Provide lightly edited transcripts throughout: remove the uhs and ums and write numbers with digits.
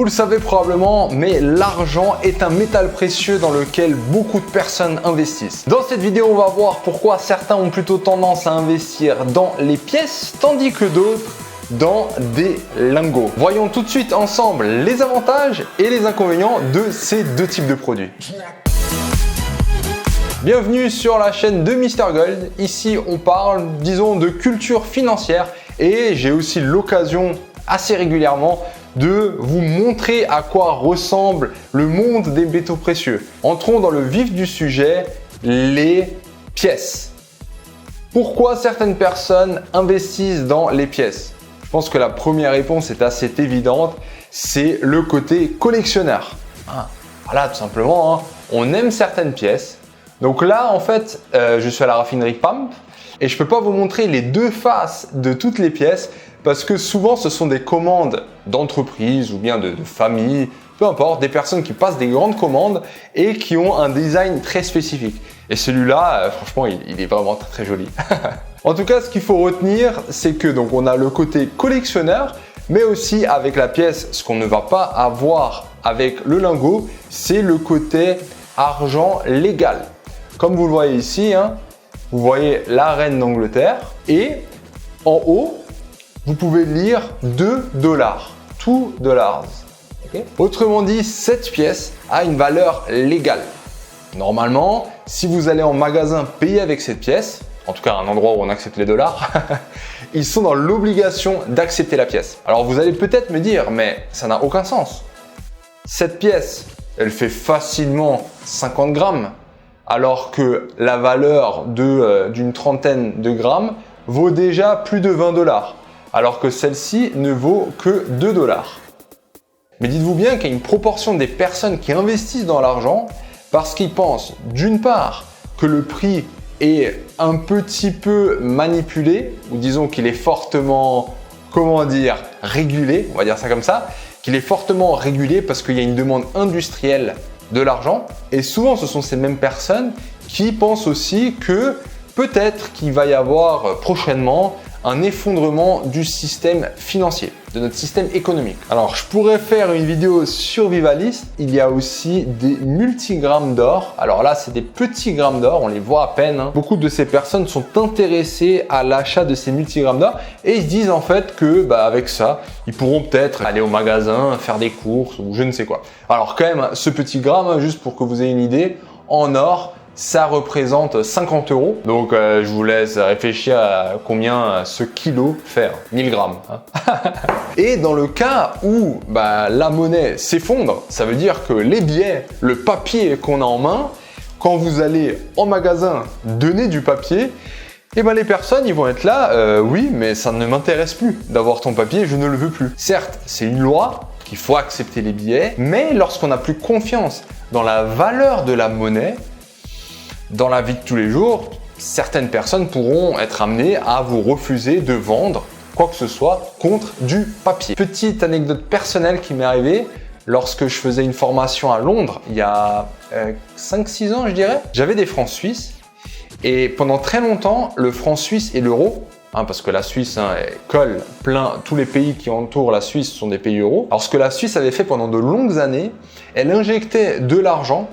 le savez probablement, mais l'argent est un métal précieux dans lequel beaucoup de personnes investissent. Dans cette vidéo, on va voir pourquoi certains ont plutôt tendance à investir dans les pièces, tandis que d'autres dans des lingots. Voyons tout de suite ensemble les avantages et les inconvénients de ces deux types de produits. Bienvenue sur la chaîne de Mr Gold. Ici, on parle, disons, de culture financière et j'ai aussi l'occasion assez régulièrement de vous montrer à quoi ressemble le monde des métaux précieux. Entrons dans le vif du sujet, les pièces. Pourquoi certaines personnes investissent dans les pièces? Je pense que la première réponse est assez évidente, c'est le côté collectionneur. Voilà, tout simplement, on aime certaines pièces. Donc là, en fait, je suis à la raffinerie PAMP et je ne peux pas vous montrer les deux faces de toutes les pièces parce que souvent, ce sont des commandes d'entreprise ou bien de famille, peu importe, des personnes qui passent des grandes commandes et qui ont un design très spécifique. Et celui-là, franchement, il est vraiment très, très joli. En tout cas, ce qu'il faut retenir, c'est que donc on a le côté collectionneur, mais aussi avec la pièce, ce qu'on ne va pas avoir avec le lingot, c'est le côté argent légal. Comme vous le voyez ici, vous voyez la reine d'Angleterre et en haut, vous pouvez lire 2 dollars, 2 dollars. Okay. Autrement dit, cette pièce a une valeur légale. Normalement, si vous allez en magasin payer avec cette pièce, en tout cas un endroit où on accepte les dollars, ils sont dans l'obligation d'accepter la pièce. Alors vous allez peut-être me dire, mais ça n'a aucun sens. Cette pièce, elle fait facilement 50 grammes, alors que la valeur d'une trentaine de grammes vaut déjà plus de 20 dollars, alors que celle-ci ne vaut que 2 dollars. Mais dites-vous bien qu'il y a une proportion des personnes qui investissent dans l'argent parce qu'ils pensent d'une part que le prix est un petit peu manipulé, ou disons qu'il est fortement, régulé, on va dire ça comme ça, qu'il est fortement régulé parce qu'il y a une demande industrielle de l'argent. Et souvent, ce sont ces mêmes personnes qui pensent aussi que peut-être qu'il va y avoir prochainement un effondrement du système financier, de notre système économique. Alors, je pourrais faire une vidéo sur Vivalist. Il y a aussi des multigrammes d'or. Alors là, c'est des petits grammes d'or, on les voit à peine. Beaucoup de ces personnes sont intéressées à l'achat de ces multigrammes d'or et ils se disent en fait que avec ça, ils pourront peut-être aller au magasin, faire des courses ou je ne sais quoi. Alors quand même, ce petit gramme, juste pour que vous ayez une idée, en or, ça représente 50 €. Donc, je vous laisse réfléchir à combien ce kilo fait. 1000 grammes. Et dans le cas où la monnaie s'effondre, ça veut dire que les billets, le papier qu'on a en main, quand vous allez en magasin donner du papier, les personnes ils vont être là, oui, mais ça ne m'intéresse plus d'avoir ton papier, je ne le veux plus. Certes, c'est une loi qu'il faut accepter les billets, mais lorsqu'on n'a plus confiance dans la valeur de la monnaie, dans la vie de tous les jours, certaines personnes pourront être amenées à vous refuser de vendre quoi que ce soit contre du papier. Petite anecdote personnelle qui m'est arrivée lorsque je faisais une formation à Londres il y a 5-6 ans, je dirais. J'avais des francs suisses et pendant très longtemps, le franc suisse et l'euro, parce que la Suisse colle plein, tous les pays qui entourent la Suisse sont des pays euros. Alors ce que la Suisse avait fait pendant de longues années, elle injectait de l'argent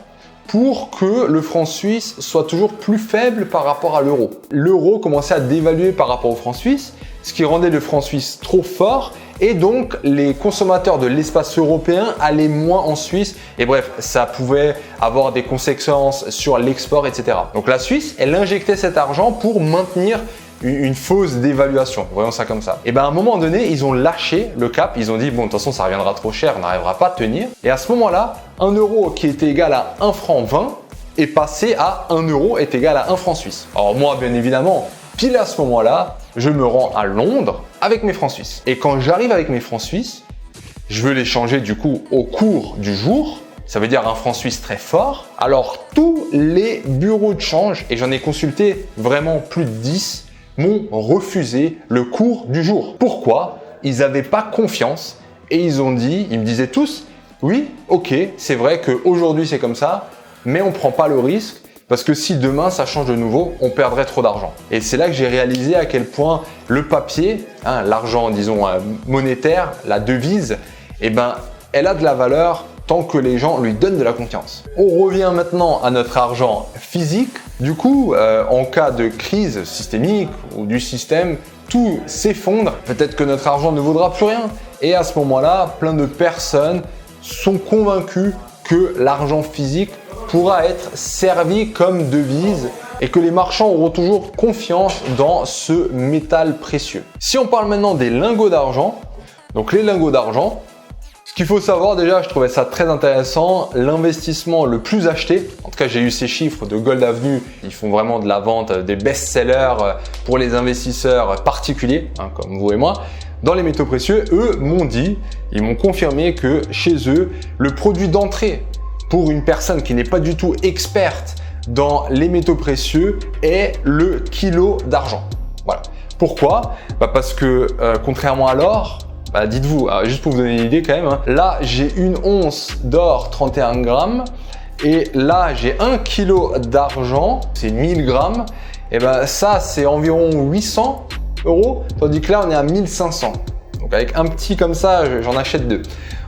pour que le franc suisse soit toujours plus faible par rapport à l'euro. L'euro commençait à dévaluer par rapport au franc suisse, ce qui rendait le franc suisse trop fort et donc les consommateurs de l'espace européen allaient moins en Suisse et bref, ça pouvait avoir des conséquences sur l'export, etc. Donc la Suisse, elle injectait cet argent pour maintenir une fausse dévaluation, voyons ça comme ça. Et à un moment donné, ils ont lâché le cap, ils ont dit bon, de toute façon, ça reviendra trop cher, on n'arrivera pas à tenir. Et à ce moment-là, 1 euro qui était égal à 1 franc 20 est passé à 1 euro est égal à 1 franc suisse. Alors moi, bien évidemment, pile à ce moment-là, je me rends à Londres avec mes francs suisses. Et quand j'arrive avec mes francs suisses, je veux les changer du coup au cours du jour. Ça veut dire un franc suisse très fort. Alors tous les bureaux de change, et j'en ai consulté vraiment plus de 10, m'ont refusé le cours du jour. Pourquoi? Ils n'avaient pas confiance et ils me disaient tous, oui, ok, c'est vrai qu'aujourd'hui c'est comme ça, mais on ne prend pas le risque parce que si demain ça change de nouveau, on perdrait trop d'argent. Et c'est là que j'ai réalisé à quel point le papier, l'argent disons monétaire, la devise, elle a de la valeur tant que les gens lui donnent de la confiance. On revient maintenant à notre argent physique. Du coup, en cas de crise systémique ou du système, tout s'effondre. Peut-être que notre argent ne vaudra plus rien. Et à ce moment-là, plein de personnes sont convaincues que l'argent physique pourra être servi comme devise et que les marchands auront toujours confiance dans ce métal précieux. Si on parle maintenant des lingots d'argent, donc les lingots d'argent, ce qu'il faut savoir déjà, je trouvais ça très intéressant, l'investissement le plus acheté, en tout cas j'ai eu ces chiffres de Gold Avenue, ils font vraiment de la vente des best-sellers pour les investisseurs particuliers, comme vous et moi, dans les métaux précieux, eux m'ont dit, ils m'ont confirmé que chez eux, le produit d'entrée pour une personne qui n'est pas du tout experte dans les métaux précieux est le kilo d'argent. Voilà. Pourquoi? Parce que contrairement à l'or, dites-vous, juste pour vous donner une idée quand même, là j'ai une once d'or 31 grammes et là j'ai 1 kilo d'argent, c'est 1000 grammes, et ça c'est environ 800 €, tandis que là on est à 1500. Donc avec un petit comme ça, j'en achète deux.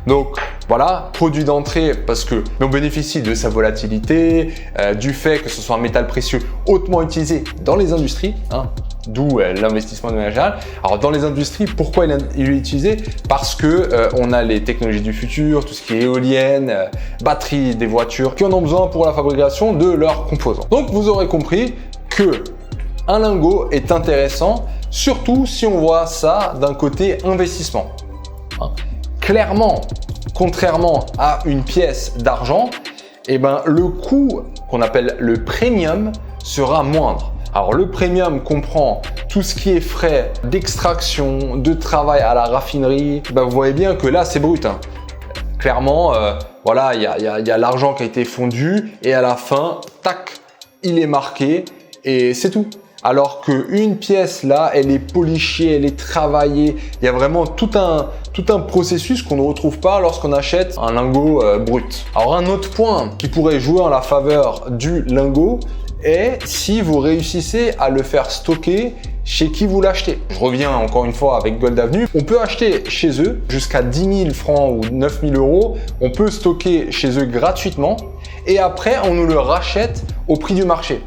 Donc voilà, produit d'entrée parce que on bénéficie de sa volatilité, du fait que ce soit un métal précieux hautement utilisé dans les industries, d'où l'investissement de manière générale. Alors dans les industries, pourquoi il est utilisé? Parce que on a les technologies du futur, tout ce qui est éolienne, batterie des voitures, qui en ont besoin pour la fabrication de leurs composants. Donc vous aurez compris que un lingot est intéressant, surtout si on voit ça d'un côté investissement. Clairement, contrairement à une pièce d'argent, le coût qu'on appelle le premium sera moindre. Alors le premium comprend tout ce qui est frais d'extraction, de travail à la raffinerie. Vous voyez bien que là c'est brut. Clairement, voilà, il y a l'argent qui a été fondu et à la fin, tac, il est marqué et c'est tout. Alors qu'une pièce là, elle est polichée, elle est travaillée. Il y a vraiment tout un processus qu'on ne retrouve pas lorsqu'on achète un lingot brut. Alors un autre point qui pourrait jouer en la faveur du lingot est si vous réussissez à le faire stocker chez qui vous l'achetez. Je reviens encore une fois avec Gold Avenue. On peut acheter chez eux jusqu'à 10 000 francs ou 9 000 €. On peut stocker chez eux gratuitement et après on nous le rachète au prix du marché.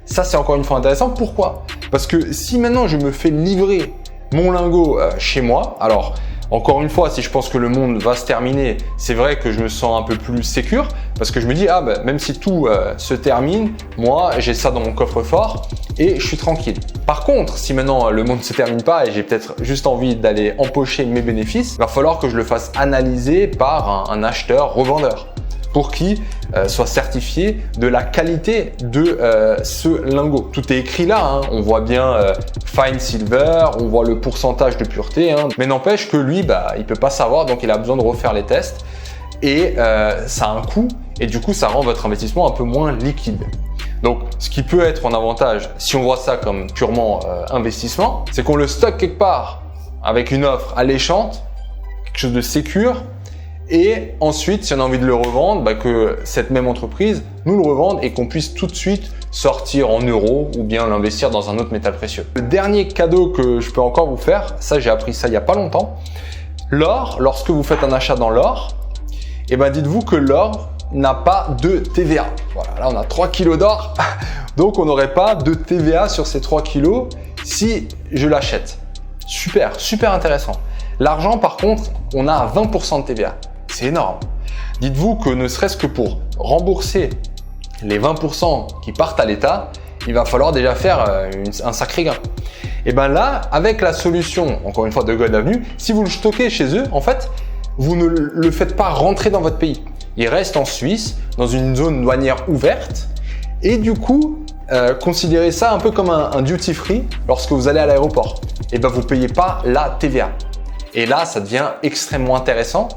Ça, c'est encore une fois intéressant. Pourquoi? Parce que si maintenant je me fais livrer mon lingot chez moi, alors encore une fois, si je pense que le monde va se terminer, c'est vrai que je me sens un peu plus sécure parce que je me dis, même si tout se termine, moi, j'ai ça dans mon coffre-fort et je suis tranquille. Par contre, si maintenant le monde ne se termine pas et j'ai peut-être juste envie d'aller empocher mes bénéfices, il va falloir que je le fasse analyser par un acheteur revendeur pour qui soit certifié de la qualité de ce lingot. Tout est écrit là, on voit bien fine silver, on voit le pourcentage de pureté, mais n'empêche que lui, il peut pas savoir, donc il a besoin de refaire les tests et ça a un coût et du coup ça rend votre investissement un peu moins liquide. Donc ce qui peut être en avantage, si on voit ça comme purement investissement, c'est qu'on le stocke quelque part avec une offre alléchante, quelque chose de sécure. Et ensuite, si on a envie de le revendre, que cette même entreprise nous le revende et qu'on puisse tout de suite sortir en euros ou bien l'investir dans un autre métal précieux. Le dernier cadeau que je peux encore vous faire, ça j'ai appris ça il n'y a pas longtemps, l'or, lorsque vous faites un achat dans l'or, dites-vous que l'or n'a pas de TVA. Voilà, là on a 3 kilos d'or, donc on n'aurait pas de TVA sur ces 3 kilos si je l'achète. Super, super intéressant. L'argent par contre, on a 20% de TVA. C'est énorme. Dites-vous que ne serait-ce que pour rembourser les 20% qui partent à l'État, il va falloir déjà faire un sacré gain. Et là, avec la solution, encore une fois, de Gold Avenue, si vous le stockez chez eux, en fait, vous ne le faites pas rentrer dans votre pays. Il reste en Suisse, dans une zone douanière ouverte. Et du coup, considérez ça un peu comme un duty free lorsque vous allez à l'aéroport. Vous ne payez pas la TVA. Et là, ça devient extrêmement intéressant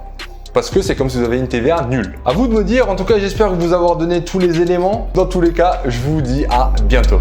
parce que c'est comme si vous avez une TVA nulle. À vous de me dire, en tout cas, j'espère vous avoir donné tous les éléments. Dans tous les cas, je vous dis à bientôt.